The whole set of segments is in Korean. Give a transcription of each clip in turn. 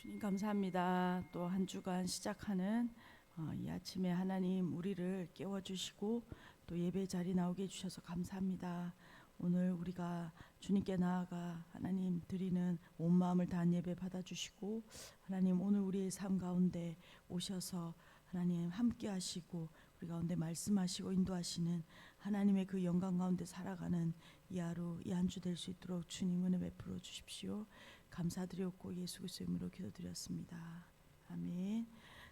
주님 감사합니다. 또 한 주간 시작하는 이 아침에 하나님 우리를 깨워주시고 또 예배 자리 나오게 해주셔서 감사합니다. 오늘 우리가 주님께 나아가 하나님 드리는 온 마음을 다한 예배 받아주시고 하나님 오늘 우리의 삶 가운데 오셔서 하나님 함께 하시고 우리 가운데 말씀하시고 인도하시는 하나님의 그 영광 가운데 살아가는 이 하루 이 한 주 될 수 있도록 주님 은혜 베풀어 주십시오. 감사드렸고 예수 그리스도의 이름으로 기도드렸습니다. 아멘.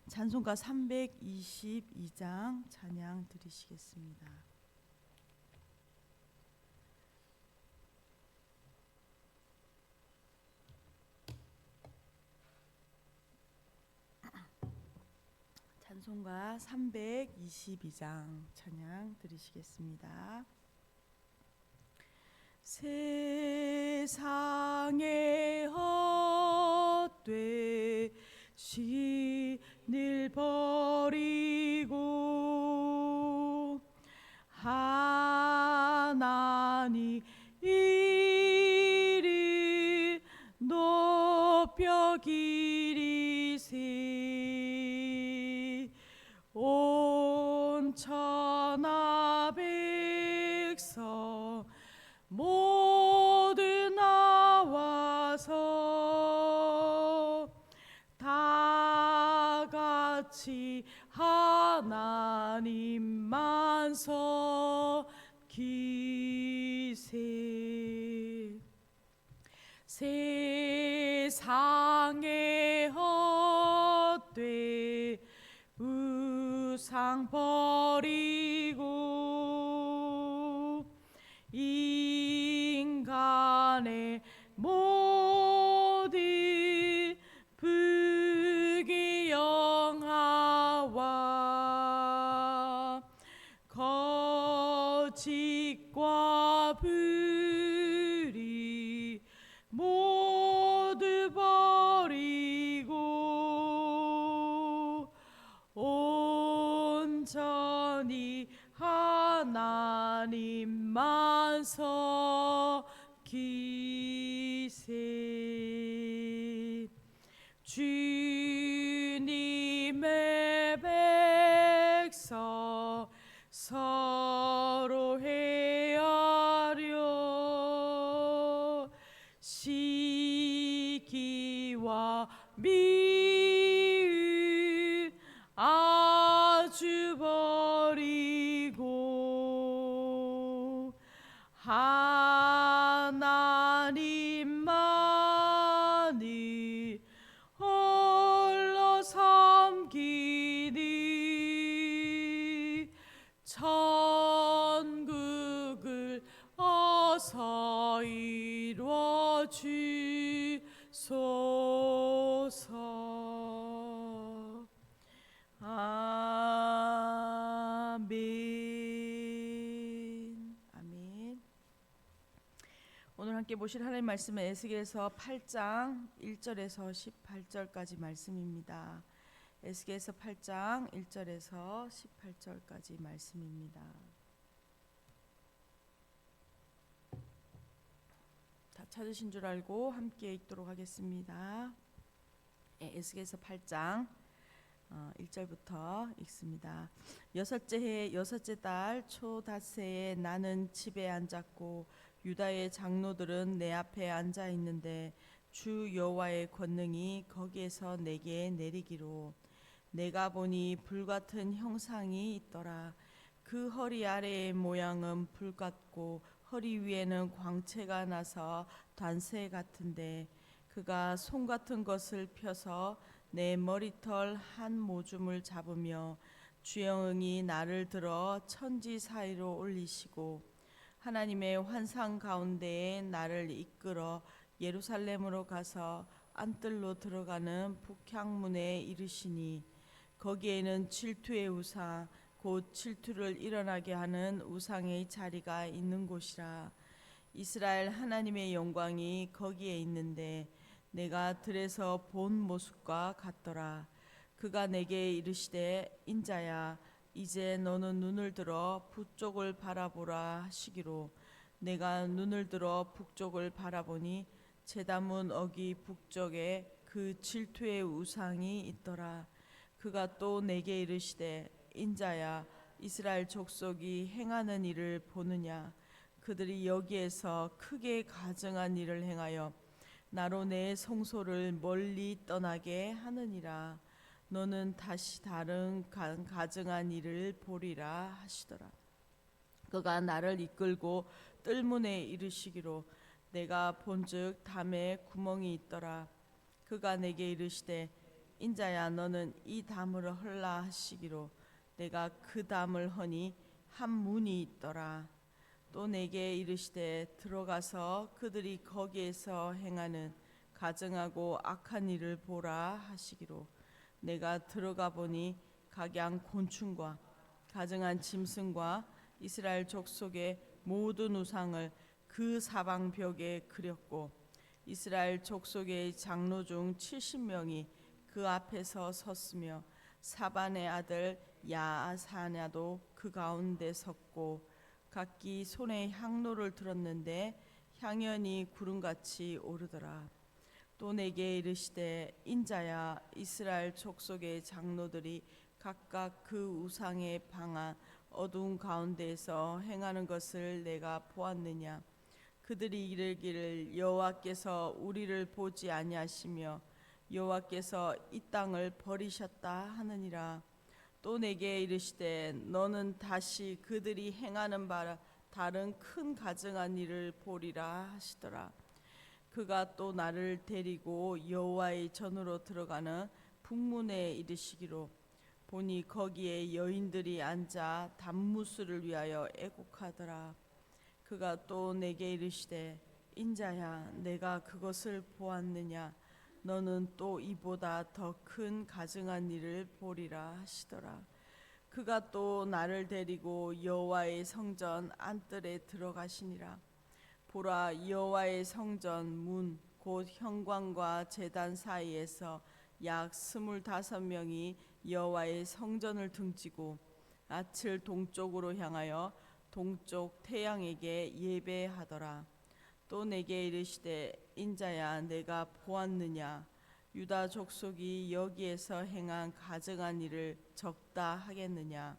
찬송가 322장 찬양 드리시겠습니다. 찬송가 322장 찬양 드리시겠습니다. 세상의 헛되신을 버리고 하나님 이름 높여 기리세 온 천하 백성 모두 나와서 다 같이 하나님만 섬기세 세상의 헛되 우상 버리고 인간의 모든 부귀영화와 거짓과 불의 모두 버리고 온전히 하나님만 섬기세 주님의 백성 서로 헤아려 시기와 미움 아주 버리고 하나님만이 홀로 섬기니 천국을 어서 이루어 주소서. 아멘. 아멘. 오늘 함께 보실 하나님 말씀은 에스겔서 8장 1절에서 18절까지 말씀입니다. 에스겔서 8장 1절에서 18절까지 말씀입니다. 다 찾으신 줄 알고 함께 읽도록 하겠습니다. 에스겔서 8장 1절부터 읽습니다. 여섯째 해 여섯째 달 초닷새에 나는 집에 앉았고 유다의 장로들은 내 앞에 앉아 있는데 주 여호와의 권능이 거기에서 내게 내리기로 내가 보니 불같은 형상이 있더라. 그 허리 아래의 모양은 불 같고 허리 위에는 광채가 나서 단새 같은데 그가 송 같은 것을 펴서 내 머리털 한 모줌을 잡으며 주영이 나를 들어 천지 사이로 올리시고 하나님의 환상 가운데에 나를 이끌어 예루살렘으로 가서 안뜰로 들어가는 북향문에 이르시니 거기에는 질투의 우상 곧 질투를 일어나게 하는 우상의 자리가 있는 곳이라. 이스라엘 하나님의 영광이 거기에 있는데 내가 들에서 본 모습과 같더라. 그가 내게 이르시되 인자야 이제 너는 눈을 들어 북쪽을 바라보라 하시기로 내가 눈을 들어 북쪽을 바라보니 제다문 어기 북쪽에 그 질투의 우상이 있더라. 그가 또 내게 이르시되 인자야 이스라엘 족속이 행하는 일을 보느냐. 그들이 여기에서 크게 가증한 일을 행하여 나로 내 성소를 멀리 떠나게 하느니라. 너는 다시 다른 가증한 일을 보리라 하시더라. 그가 나를 이끌고 뜰문에 이르시기로 내가 본즉 담에 구멍이 있더라. 그가 내게 이르시되 인자야 너는 이 담을 헐라 하시기로 내가 그 담을 허니 한 문이 있더라. 또 내게 이르시되 들어가서 그들이 거기에서 행하는 가증하고 악한 일을 보라 하시기로 내가 들어가 보니 각양 곤충과 가증한 짐승과 이스라엘 족속의 모든 우상을 그 사방 벽에 그렸고 이스라엘 족속의 장로 중 70명이 그 앞에서 섰으며 사반의 아들 야아사냐도 그 가운데 섰고 각기 손에 향로를 들었는데 향연이 구름같이 오르더라. 또 내게 이르시되 인자야 이스라엘 족속의 장로들이 각각 그 우상의 방한 어두운 가운데에서 행하는 것을 내가 보았느냐. 그들이 이르기를 여호와께서 우리를 보지 아니하시며 여호와께서 이 땅을 버리셨다 하느니라. 또 내게 이르시되 너는 다시 그들이 행하는 바 다른 큰 가증한 일을 보리라 하시더라. 그가 또 나를 데리고 여호와의 전으로 들어가는 북문에 이르시기로 보니 거기에 여인들이 앉아 단무술을 위하여 애곡하더라. 그가 또 내게 이르시되 인자야 내가 그것을 보았느냐. 너는 또 이보다 더 큰 가증한 일을 보리라 하시더라. 그가 또 나를 데리고 여호와의 성전 안뜰에 들어가시니라. 보라 여호와의 성전 문 곧 현관과 제단 사이에서 약 25명이 여호와의 성전을 등지고 낯을 동쪽으로 향하여 동쪽 태양에게 예배하더라. 또 내게 이르시되 인자야 내가 보았느냐. 유다 족속이 여기에서 행한 가증한 일을 적다 하겠느냐.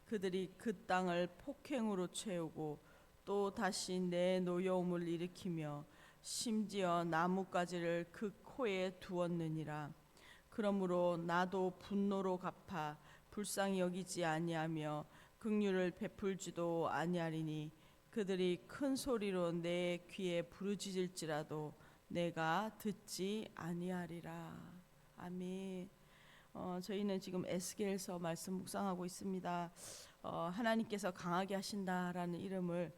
그들이 그 땅을 폭행으로 채우고 또 다시 내 노여움을 일으키며 심지어 나뭇가지를 그 코에 두었느니라. 그러므로 나도 분노로 갚아 불쌍히 여기지 아니하며 긍휼을 베풀지도 아니하리니 그들이 큰 소리로 내 귀에 부르짖을지라도 내가 듣지 아니하리라. 아멘. 저희는 지금 에스겔서 말씀 묵상하고 있습니다. 하나님께서 강하게 하신다라는 이름을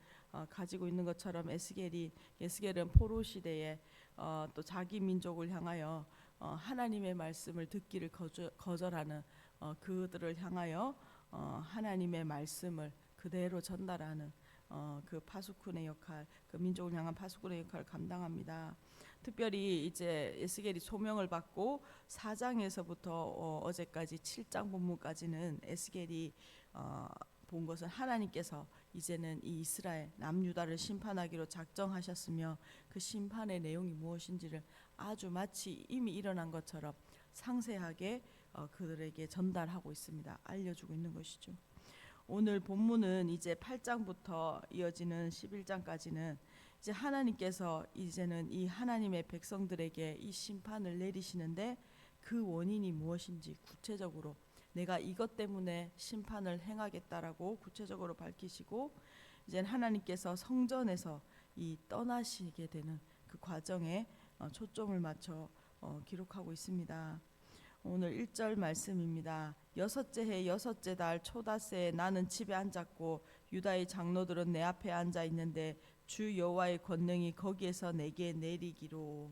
가지고 있는 것처럼 에스겔은 포로 시대에 또 자기 민족을 향하여 하나님의 말씀을 듣기를 거절하는 그들을 향하여 하나님의 말씀을 그대로 전달하는 그 파수꾼의 역할, 그 민족을 향한 파수꾼의 역할을 감당합니다. 특별히 이제 에스겔이 소명을 받고 4장에서부터 어제까지 7장 본문까지는 에스겔이 본 것은 하나님께서 이제는 이 이스라엘 남유다를 심판하기로 작정하셨으며 그 심판의 내용이 무엇인지를 아주 마치 이미 일어난 것처럼 상세하게 그들에게 전달하고 있습니다. 알려주고 있는 것이죠. 오늘 본문은 이제 8장부터 이어지는 11장까지는 이제 하나님께서 이제는 이 하나님의 백성들에게 이 심판을 내리시는데 그 원인이 무엇인지 구체적으로 내가 이것 때문에 심판을 행하겠다라고 구체적으로 밝히시고 이제 하나님께서 성전에서 이 떠나시게 되는 그 과정에 초점을 맞춰 기록하고 있습니다. 오늘 1절 말씀입니다. 여섯째 해 여섯째 달 초닷새에 나는 집에 앉았고 유다의 장로들은 내 앞에 앉아 있는데 주 여호와의 권능이 거기에서 내게 내리기로.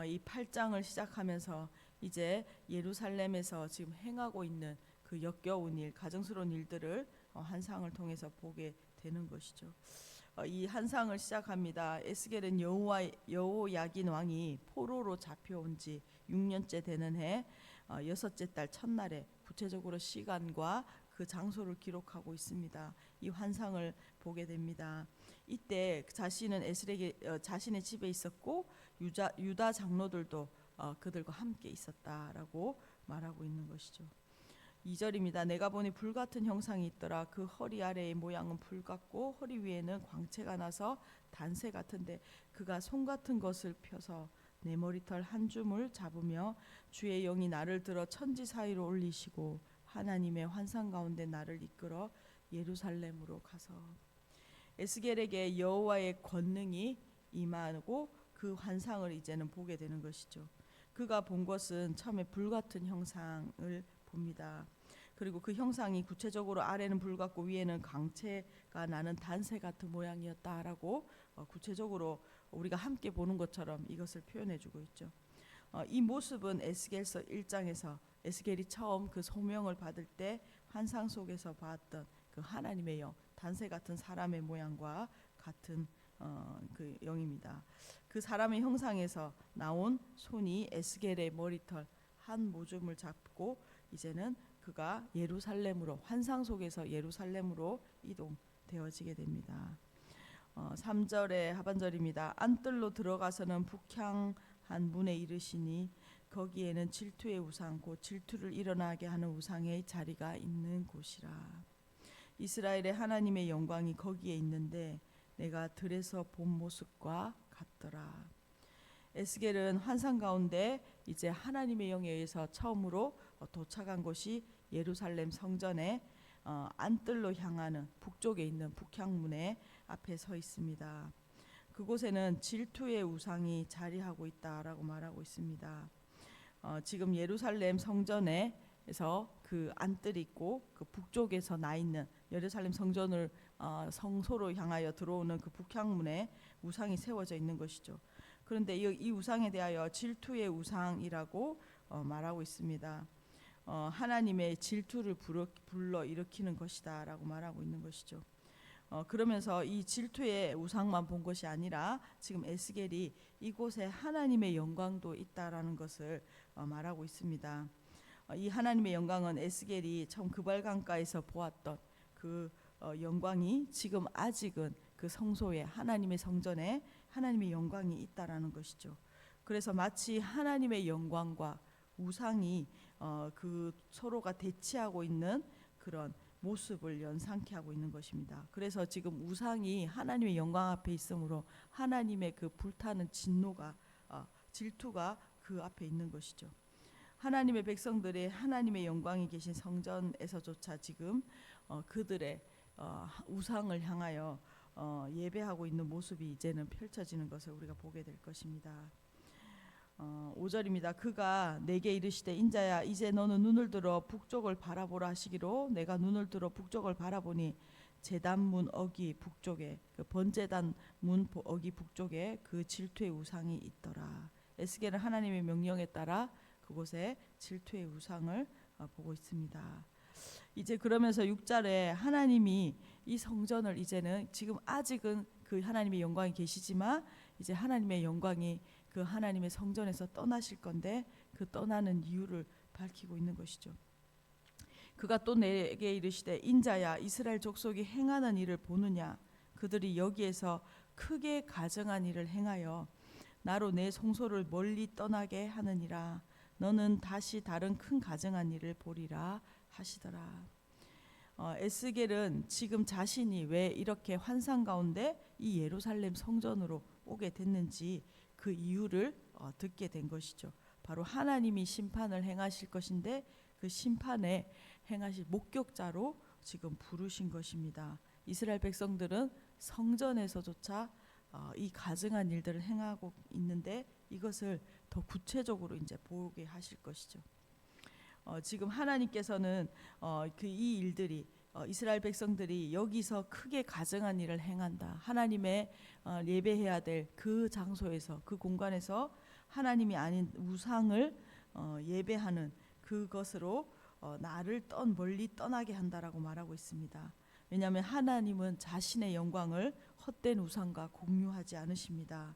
이 8장을 시작하면서 이제 예루살렘에서 지금 행하고 있는 그 역겨운 일, 가증스러운 일들을 환상을 통해서 보게 되는 것이죠. 이 환상을 시작합니다. 에스겔은 여호야긴 왕이 포로로 잡혀온 지 6년째 되는 해 여섯째 달 첫날에 구체적으로 시간과 그 장소를 기록하고 있습니다. 이 환상을 보게 됩니다. 이때 자신은 자신의 집에 있었고 유다 장로들도 그들과 함께 있었다라고 말하고 있는 것이죠. 2절입니다. 내가 보니 불같은 형상이 있더라. 그 허리 아래의 모양은 불같고 허리 위에는 광채가 나서 단새 같은데 그가 손 같은 것을 펴서 내 머리털 한 줌을 잡으며 주의 영이 나를 들어 천지 사이로 올리시고 하나님의 환상 가운데 나를 이끌어 예루살렘으로 가서 에스겔에게 여호와의 권능이 임하고 그 환상을 이제는 보게 되는 것이죠. 그가 본 것은 처음에 불같은 형상을 봅니다. 그리고 그 형상이 구체적으로 아래는 불같고 위에는 광채가 나는 단새 같은 모양이었다라고 구체적으로 우리가 함께 보는 것처럼 이것을 표현해주고 있죠. 이 모습은 에스겔서 1장에서 에스겔이 처음 그 소명을 받을 때 환상 속에서 봤던 그 하나님의 영, 단새 같은 사람의 모양과 같은 그 영입니다. 그 사람의 형상에서 나온 손이 에스겔의 머리털 한 모줌을 잡고 이제는 그가 예루살렘으로 환상 속에서 예루살렘으로 이동되어지게 됩니다. 3절의 하반절입니다. 안뜰로 들어가서는 북향한 문에 이르시니 거기에는 질투의 우상 곧 질투를 일어나게 하는 우상의 자리가 있는 곳이라. 이스라엘의 하나님의 영광이 거기에 있는데 내가 들에서 본 모습과 같더라. 에스겔은 환상 가운데 이제 하나님의 영에 의해서 처음으로 도착한 곳이 예루살렘 성전의 안뜰로 향하는 북쪽에 있는 북향문의 앞에 서 있습니다. 그곳에는 질투의 우상이 자리하고 있다라고 말하고 있습니다. 지금 예루살렘 성전에서 그 안뜰이 있고 그 북쪽에서 나 있는 예루살렘 성전을 성소로 향하여 들어오는 그 북향문에 우상이 세워져 있는 것이죠. 그런데 이 우상에 대하여 질투의 우상이라고 말하고 있습니다. 하나님의 질투를 불러 일으키는 것이다라고 말하고 있는 것이죠. 그러면서 이 질투의 우상만 본 것이 아니라 지금 에스겔이 이곳에 하나님의 영광도 있다라는 것을 말하고 있습니다. 이 하나님의 영광은 에스겔이 처음 그발강가에서 보았던 그 영광이 지금 아직은 그 성소에 하나님의 성전에 하나님의 영광이 있다라는 것이죠. 그래서 마치 하나님의 영광과 우상이 그 서로가 대치하고 있는 그런 모습을 연상케 하고 있는 것입니다. 그래서 지금 우상이 하나님의 영광 앞에 있으므로 하나님의 그 불타는 진노가 질투가 그 앞에 있는 것이죠. 하나님의 백성들이 하나님의 영광이 계신 성전에서조차 지금 그들의 우상을 향하여 예배하고 있는 모습이 이제는 펼쳐지는 것을 우리가 보게 될 것입니다. 5절입니다. 그가 내게 이르시되 인자야 이제 너는 눈을 들어 북쪽을 바라보라 하시기로 내가 눈을 들어 북쪽을 바라보니 제단문 어기 북쪽에 그 번제단 문 어기 북쪽에 그 질투의 우상이 있더라. 에스겔은 하나님의 명령에 따라 그곳에 질투의 우상을 보고 있습니다. 이제 그러면서 6절에 하나님이 이 성전을 이제는 지금 아직은 그 하나님의 영광이 계시지만 이제 하나님의 영광이 그 하나님의 성전에서 떠나실 건데 그 떠나는 이유를 밝히고 있는 것이죠. 그가 또 내게 이르시되 인자야 이스라엘 족속이 행하는 일을 보느냐 그들이 여기에서 크게 가증한 일을 행하여 나로 내 성소를 멀리 떠나게 하느니라 너는 다시 다른 큰 가증한 일을 보리라 하시더라. 에스겔은 지금 자신이 왜 이렇게 환상 가운데 이 예루살렘 성전으로 오게 됐는지 그 이유를 듣게 된 것이죠. 바로 하나님이 심판을 행하실 것인데 그 심판에 행하실 목격자로 지금 부르신 것입니다. 이스라엘 백성들은 성전에서조차 이 가증한 일들을 행하고 있는데 이것을 더 구체적으로 이제 보게 하실 것이죠. 지금 하나님께서는 그 이 일들이 이스라엘 백성들이 여기서 크게 가증한 일을 행한다. 하나님의 예배해야 될 그 장소에서 그 공간에서 하나님이 아닌 우상을 예배하는 그것으로 나를 멀리 떠나게 한다라고 말하고 있습니다. 왜냐하면 하나님은 자신의 영광을 헛된 우상과 공유하지 않으십니다.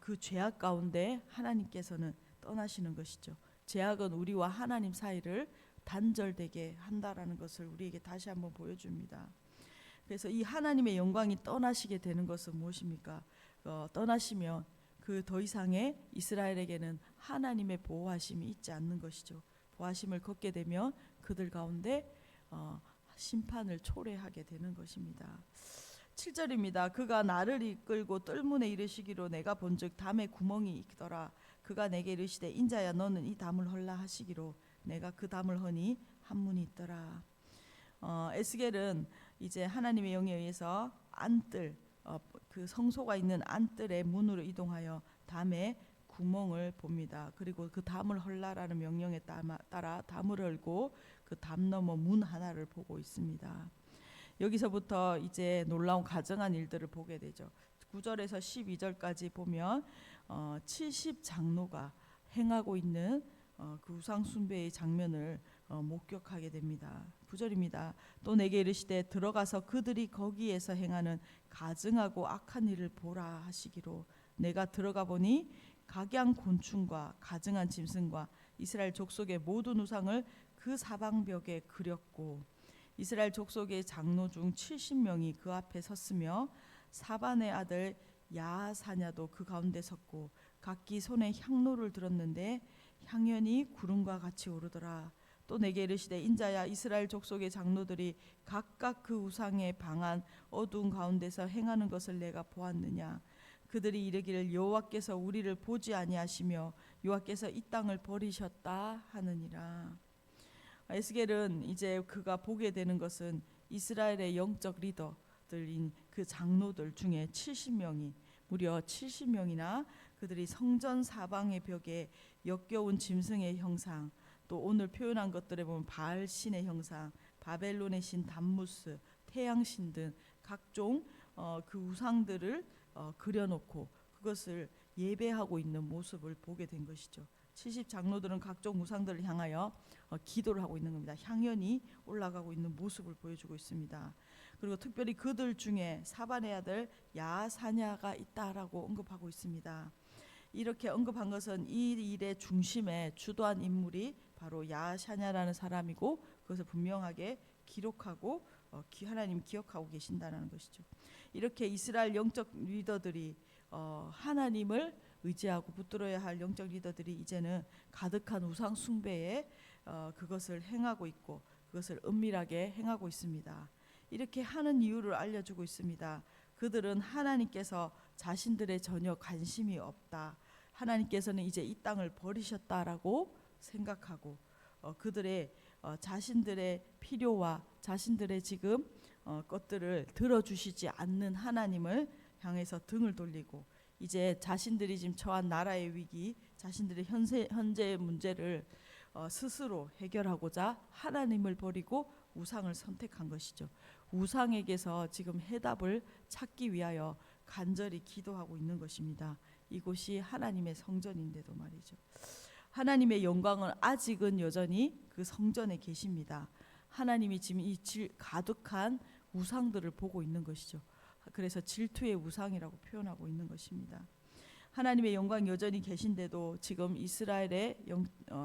그 죄악 가운데 하나님께서는 떠나시는 것이죠. 죄악은 우리와 하나님 사이를 단절되게 한다라는 것을 우리에게 다시 한번 보여줍니다. 그래서 이 하나님의 영광이 떠나시게 되는 것은 무엇입니까? 떠나시면 그 더 이상의 이스라엘에게는 하나님의 보호하심이 있지 않는 것이죠. 보호하심을 걷게 되면 그들 가운데 심판을 초래하게 되는 것입니다. 7절입니다. 그가 나를 이끌고 뜰문에 이르시기로 내가 본즉 담에 구멍이 있더라. 그가 내게 이르시되 인자야 너는 이 담을 헐라 하시기로 내가 그 담을 허니 한 문이 있더라. 에스겔은 이제 하나님의 영에 의해서 안뜰 그 성소가 있는 안뜰의 문으로 이동하여 담에 구멍을 봅니다. 그리고 그 담을 헐라라는 명령에 따라 담을 헐고 그 담 너머 문 하나를 보고 있습니다. 여기서부터 이제 놀라운 가증한 일들을 보게 되죠. 9절에서 12절까지 보면 70장로가 행하고 있는 그 우상 숭배의 장면을 목격하게 됩니다. 9절입니다. 또 내게 이르시되 들어가서 그들이 거기에서 행하는 가증하고 악한 일을 보라 하시기로 내가 들어가 보니 각양 곤충과 가증한 짐승과 이스라엘 족속의 모든 우상을 그 사방벽에 그렸고 이스라엘 족속의 장로 중 70명이 그 앞에 섰으며 사반의 아들 야사냐도 그 가운데 섰고 각기 손에 향로를 들었는데 향연이 구름과 같이 오르더라. 또 내게 이르시되 인자야 이스라엘 족속의 장로들이 각각 그 우상의 방한 어두운 가운데서 행하는 것을 내가 보았느냐. 그들이 이르기를 여호와께서 우리를 보지 아니하시며 여호와께서 이 땅을 버리셨다 하느니라. 에스겔은 이제 그가 보게 되는 것은 이스라엘의 영적 리더들인 그 장로들 중에 70명이 무려 70명이나 그들이 성전 사방의 벽에 역겨운 짐승의 형상, 또 오늘 표현한 것들에 보면 바알 신의 형상, 바벨론의 신 담무스, 태양신 등 각종 그 우상들을 그려놓고 그것을 예배하고 있는 모습을 보게 된 것이죠. 70 장로들은 각종 우상들을 향하여 기도를 하고 있는 겁니다. 향연이 올라가고 있는 모습을 보여주고 있습니다. 그리고 특별히 그들 중에 사반의 아들 야사냐가 있다라고 언급하고 있습니다. 이렇게 언급한 것은 이 일의 중심에 주도한 인물이 바로 야사냐라는 사람이고 그것을 분명하게 기록하고 하나님 기억하고 계신다는 것이죠. 이렇게 이스라엘 영적 리더들이 하나님을 의지하고 붙들어야 할 영적 리더들이 이제는 가득한 우상 숭배에 그것을 행하고 있고 그것을 은밀하게 행하고 있습니다. 이렇게 하는 이유를 알려주고 있습니다. 그들은 하나님께서 자신들의 전혀 관심이 없다. 하나님께서는 이제 이 땅을 버리셨다라고 생각하고 그들의 자신들의 필요와 자신들의 지금 것들을 들어주시지 않는 하나님을 향해서 등을 돌리고 이제 자신들이 지금 처한 나라의 위기, 자신들의 현재의 문제를 스스로 해결하고자 하나님을 버리고 우상을 선택한 것이죠. 우상에게서 지금 해답을 찾기 위하여 간절히 기도하고 있는 것입니다. 이곳이 하나님의 성전인데도 말이죠. 하나님의 영광은 아직은 여전히 그 성전에 계십니다. 하나님이 지금 이 가득한 우상들을 보고 있는 것이죠. 그래서 질투의 우상이라고 표현하고 있는 것입니다. 하나님의 영광 여전히 계신데도 지금 이스라엘의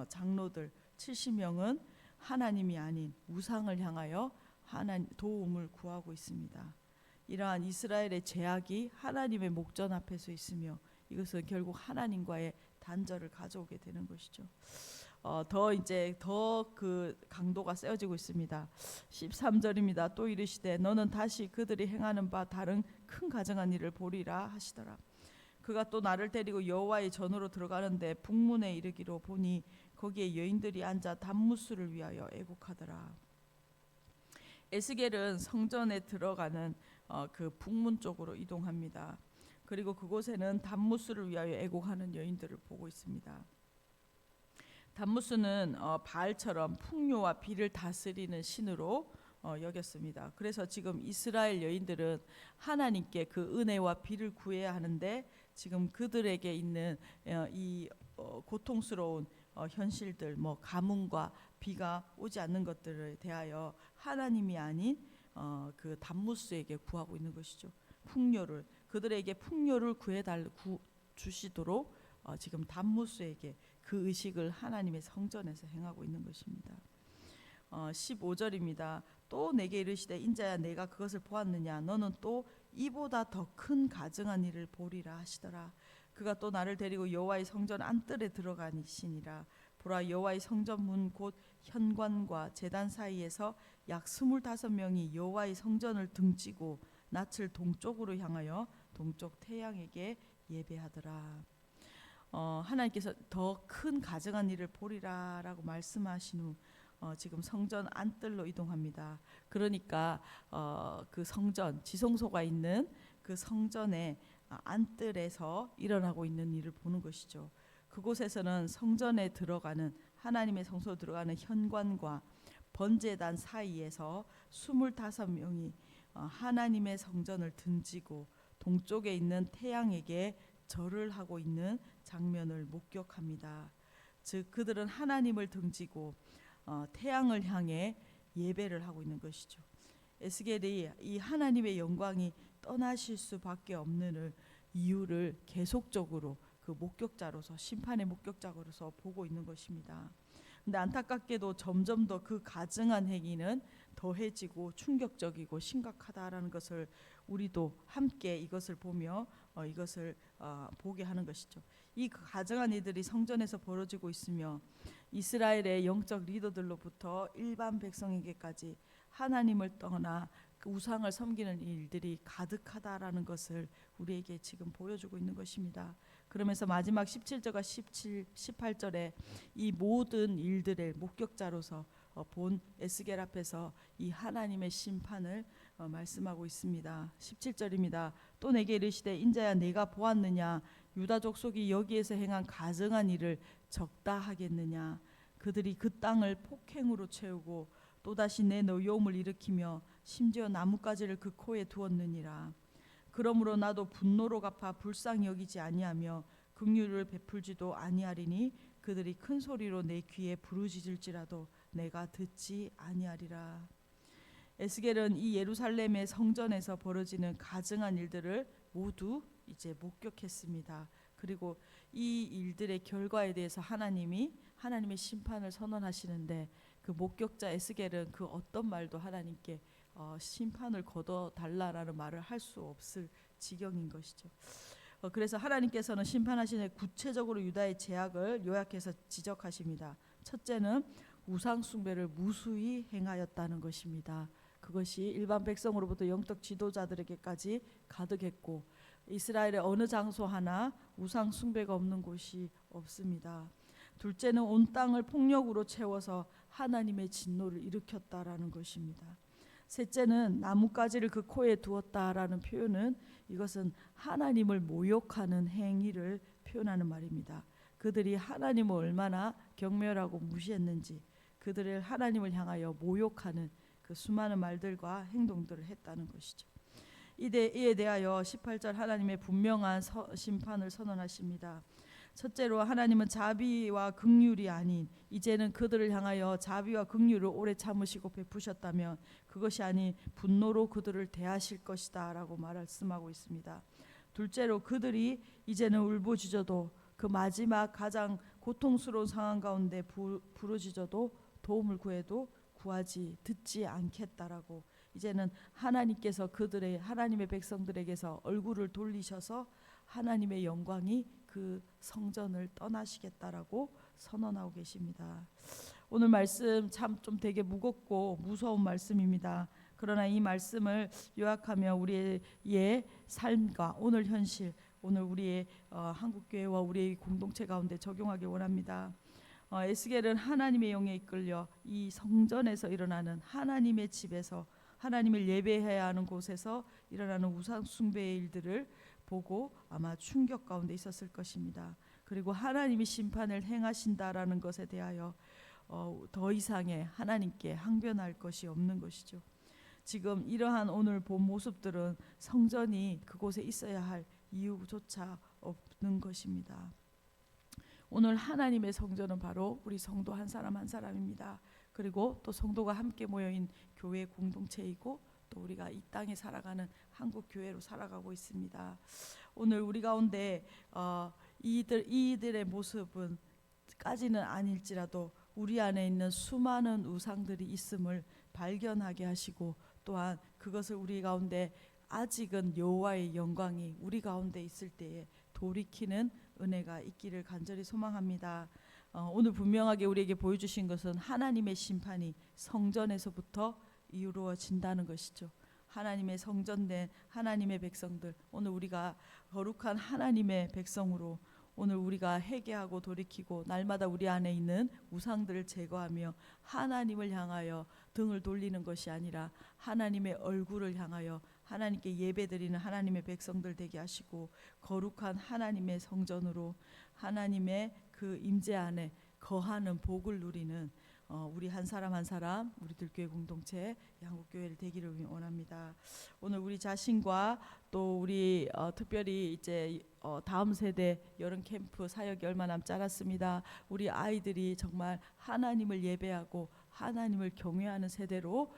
장로들 70명은 하나님이 아닌 우상을 향하여 도움을 구하고 있습니다. 이러한 이스라엘의 죄악이 하나님의 목전 앞에 서 있으며 이것은 결국 하나님과의 단절을 가져오게 되는 것이죠. 더 그 강도가 세워지고 있습니다. 13절입니다. 또 이르시되 너는 다시 그들이 행하는 바 다른 큰 가증한 일을 보리라 하시더라. 그가 또 나를 데리고 여호와의 전으로 들어가는데 북문에 이르기로 보니 거기에 여인들이 앉아 단무스를 위하여 애곡하더라. 에스겔은 성전에 들어가는 그 북문 쪽으로 이동합니다. 그리고 그곳에는 단무스를 위하여 애곡하는 여인들을 보고 있습니다. 단무스는 바알처럼 풍요와 비를 다스리는 신으로 여겼습니다. 그래서 지금 이스라엘 여인들은 하나님께 그 은혜와 비를 구해야 하는데 지금 그들에게 있는 이 고통스러운 현실들, 가뭄과 비가 오지 않는 것들에 대하여 하나님이 아닌 그 단무스에게 구하고 있는 것이죠. 풍요를 그들에게 풍요를 주시도록 지금 단무스에게 그 의식을 하나님의 성전에서 행하고 있는 것입니다. 15절입니다. 또 내게 이르시되 인자야 내가 그것을 보았느냐 너는 또 이보다 더 큰 가증한 일을 보리라 하시더라. 그가 또 나를 데리고 여호와의 성전 안뜰에 들어가니시니라. 보라, 여호와의 성전 문 곧 현관과 제단 사이에서 약 25명이 여호와의 성전을 등지고 낯을 동쪽으로 향하여 동쪽 태양에게 예배하더라. 하나님께서 더 큰 가증한 일을 보리라라고 말씀하신 후 지금 성전 안뜰로 이동합니다. 그러니까 그 성전 지성소가 있는 그 성전의 안뜰에서 일어나고 있는 일을 보는 것이죠. 그곳에서는 성전에 들어가는 하나님의 성소로 들어가는 현관과 번제단 사이에서 25명이 하나님의 성전을 등지고 동쪽에 있는 태양에게 절을 하고 있는 장면을 목격합니다. 즉 그들은 하나님을 등지고 태양을 향해 예배를 하고 있는 것이죠. 에스겔이 이 하나님의 영광이 떠나실 수밖에 없는 이유를 계속적으로 그 목격자로서 심판의 목격자로서 보고 있는 것입니다. 근데 안타깝게도 점점 더 그 가증한 행위는 더해지고 충격적이고 심각하다라는 것을 우리도 함께 이것을 보며 이것을 보게 하는 것이죠. 이 가증한 일들이 성전에서 벌어지고 있으며 이스라엘의 영적 리더들로부터 일반 백성에게까지 하나님을 떠나 그 우상을 섬기는 일들이 가득하다라는 것을 우리에게 지금 보여주고 있는 것입니다. 그러면서 마지막 17절과 18절에 이 모든 일들의 목격자로서 본 에스겔 앞에서 이 하나님의 심판을 말씀하고 있습니다. 17절입니다. 또 내게 이르시되 인자야 내가 보았느냐 유다 족속이 여기에서 행한 가증한 일을 적다 하겠느냐. 그들이 그 땅을 폭행으로 채우고 또다시 내 노여움을 일으키며 심지어 나뭇가지를 그 코에 두었느니라. 그러므로 나도 분노로 갚아 불쌍히 여기지 아니하며 긍휼을 베풀지도 아니하리니 그들이 큰 소리로 내 귀에 부르짖을지라도 내가 듣지 아니하리라. 에스겔은 이 예루살렘의 성전에서 벌어지는 가증한 일들을 모두 이제 목격했습니다. 그리고 이 일들의 결과에 대해서 하나님의 심판을 선언하시는데 그 목격자 에스겔은 그 어떤 말도 하나님께 심판을 거둬달라라는 말을 할 수 없을 지경인 것이죠. 그래서 하나님께서는 심판하시는 구체적으로 유다의 죄악을 요약해서 지적하십니다. 첫째는 우상 숭배를 무수히 행하였다는 것입니다. 그것이 일반 백성으로부터 영적 지도자들에게까지 가득했고 이스라엘의 어느 장소 하나 우상 숭배가 없는 곳이 없습니다. 둘째는 온 땅을 폭력으로 채워서 하나님의 진노를 일으켰다라는 것입니다. 셋째는 나뭇가지를 그 코에 두었다라는 표현은 이것은 하나님을 모욕하는 행위를 표현하는 말입니다. 그들이 하나님을 얼마나 경멸하고 무시했는지 그들을 하나님을 향하여 모욕하는 그 수많은 말들과 행동들을 했다는 것이죠. 이에 대하여 18절 하나님의 분명한 심판을 선언하십니다. 첫째로 하나님은 자비와 긍휼이 아닌 이제는 그들을 향하여 자비와 긍휼을 오래 참으시고 베푸셨다면 그것이 아닌 분노로 그들을 대하실 것이다 라고 말씀하고 있습니다. 둘째로 그들이 이제는 울부짖어도 그 마지막 가장 고통스러운 상황 가운데 부르짖어도 도움을 구해도 듣지 않겠다라고 이제는 하나님께서 하나님의 백성들에게서 얼굴을 돌리셔서 하나님의 영광이 그 성전을 떠나시겠다라고 선언하고 계십니다. 오늘 말씀 참 좀 되게 무겁고 무서운 말씀입니다. 그러나 이 말씀을 요약하며 우리의 삶과 오늘 현실, 오늘 우리의 한국교회와 우리의 공동체 가운데 적용하기 원합니다. 에스겔은 하나님의 영에 이끌려 이 성전에서 일어나는 하나님의 집에서 하나님을 예배해야 하는 곳에서 일어나는 우상 숭배의 일들을 보고 아마 충격 가운데 있었을 것입니다. 그리고 하나님이 심판을 행하신다라는 것에 대하여 더 이상의 하나님께 항변할 것이 없는 것이죠. 지금 이러한 오늘 본 모습들은 성전이 그곳에 있어야 할 이유조차 없는 것입니다. 오늘 하나님의 성전은 바로 우리 성도 한 사람 한 사람입니다. 그리고 또 성도가 함께 모여인 교회 공동체이고 또 우리가 이 땅에 살아가는 한국 교회로 살아가고 있습니다. 오늘 우리 가운데 이들의 모습은 까지는 아닐지라도 우리 안에 있는 수많은 우상들이 있음을 발견하게 하시고 또한 그것을 우리 가운데 아직은 여호와의 영광이 우리 가운데 있을 때에 돌이키는 은혜가 있기를 간절히 소망합니다. 오늘 분명하게 우리에게 보여주신 것은 하나님의 심판이 성전에서부터 이루어진다는 것이죠. 하나님의 성전된 하나님의 백성들, 오늘 우리가 거룩한 하나님의 백성으로 오늘 우리가 회개하고 돌이키고 날마다 우리 안에 있는 우상들을 제거하며 하나님을 향하여 등을 돌리는 것이 아니라 하나님의 얼굴을 향하여 하나님께 예배드리는 하나님의 백성들 되게 하시고 거룩한 하나님의 성전으로 하나님의 그 임재 안에 거하는 복을 누리는 우리 한 사람 한 사람 우리들 교회 공동체 한국교회를 되기를 원합니다. 오늘 우리 자신과 또 우리 특별히 이제 다음 세대 여름 캠프 사역이 얼마 남지 않았습니다. 우리 아이들이 정말 하나님을 예배하고 하나님을 경외하는 세대로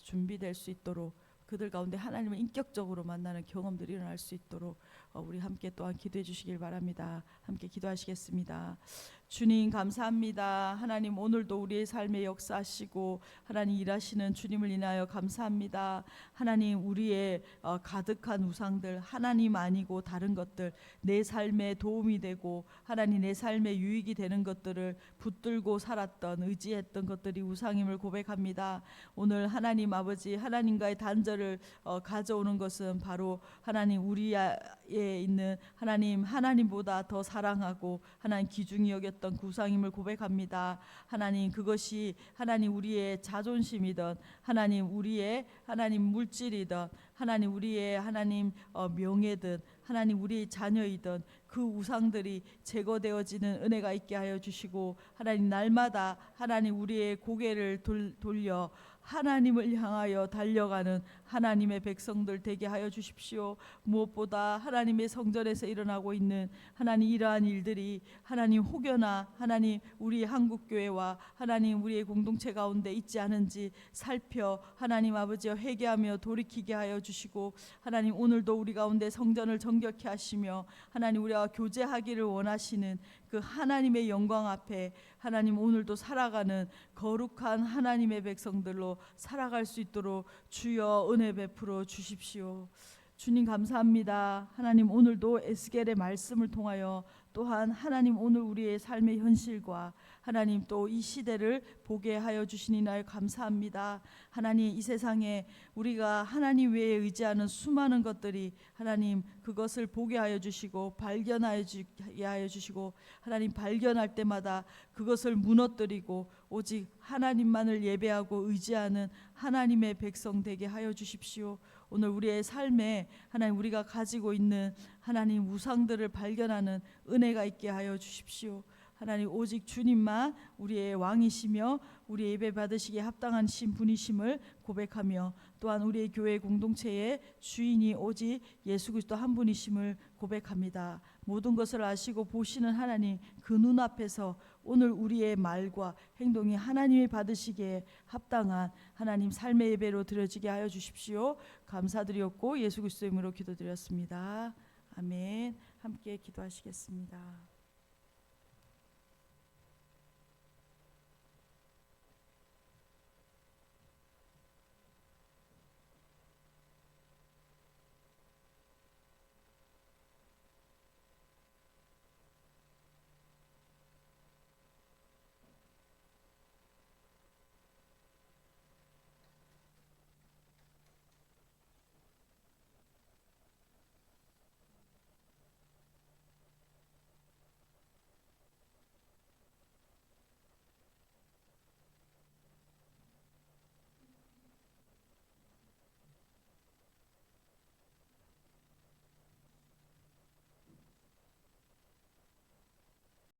준비될 수 있도록 그들 가운데 하나님을 인격적으로 만나는 경험들이 일어날 수 있도록 우리 함께 또한 기도해 주시길 바랍니다. 함께 기도하시겠습니다. 주님 감사합니다. 하나님 오늘도 우리의 삶에 역사하시고 하나님 일하시는 주님을 인하여 감사합니다. 하나님 우리의 가득한 우상들 하나님 아니고 다른 것들 내 삶에 도움이 되고 하나님 내 삶에 유익이 되는 것들을 붙들고 살았던 의지했던 것들이 우상임을 고백합니다. 오늘 하나님 아버지 하나님과의 단절을 가져오는 것은 바로 하나님 우리에 있는 하나님보다 더 사랑하고 하나님 귀중히 여겼던 그 우상임을 고백합니다. 하나님 그것이 하나님 우리의 자존심이든 하나님 우리의 하나님 물질이든 하나님 우리의 하나님 명예든 하나님 우리의 자녀이든 그 우상들이 제거되어지는 은혜가 있게 하여 주시고 하나님 날마다 하나님 우리의 고개를 돌려 하나님을 향하여 달려가는 하나님의 백성들 되게 하여 주십시오. 무엇보다 하나님의 성전에서 일어나고 있는 하나님 이러한 일들이 하나님 혹여나 하나님 우리 한국교회와 하나님 우리의 공동체 가운데 있지 않은지 살펴 하나님 아버지와 회개하며 돌이키게 하여 주시고 하나님 오늘도 우리 가운데 성전을 정결케 하시며 하나님 우리와 교제하기를 원하시는 그 하나님의 영광 앞에 하나님 오늘도 살아가는 거룩한 하나님의 백성들로 살아갈 수 있도록 주여 은혜 베풀어 주십시오. 주님 감사합니다. 하나님 오늘도 에스겔의 말씀을 통하여 또한 하나님 오늘 우리의 삶의 현실과 하나님 또 이 시대를 보게 하여 주시니나요 감사합니다. 하나님 이 세상에 우리가 하나님 외에 의지하는 수많은 것들이 하나님 그것을 보게 하여 주시고 발견하여 주시고 하나님 발견할 때마다 그것을 무너뜨리고 오직 하나님만을 예배하고 의지하는 하나님의 백성 되게 하여 주십시오. 오늘 우리의 삶에 하나님 우리가 가지고 있는 하나님 우상들을 발견하는 은혜가 있게 하여 주십시오. 하나님 오직 주님만 우리의 왕이시며 우리 예배 받으시기에 합당한 분이심을 고백하며 또한 우리의 교회 공동체의 주인이 오직 예수 그리스도 한 분이심을 고백합니다. 모든 것을 아시고 보시는 하나님 그 눈앞에서 오늘 우리의 말과 행동이 하나님이 받으시기에 합당한 하나님 삶의 예배로 드려지게 하여 주십시오. 감사드렸고 예수 그리스도의 이름으로 기도드렸습니다. 아멘. 함께 기도하시겠습니다.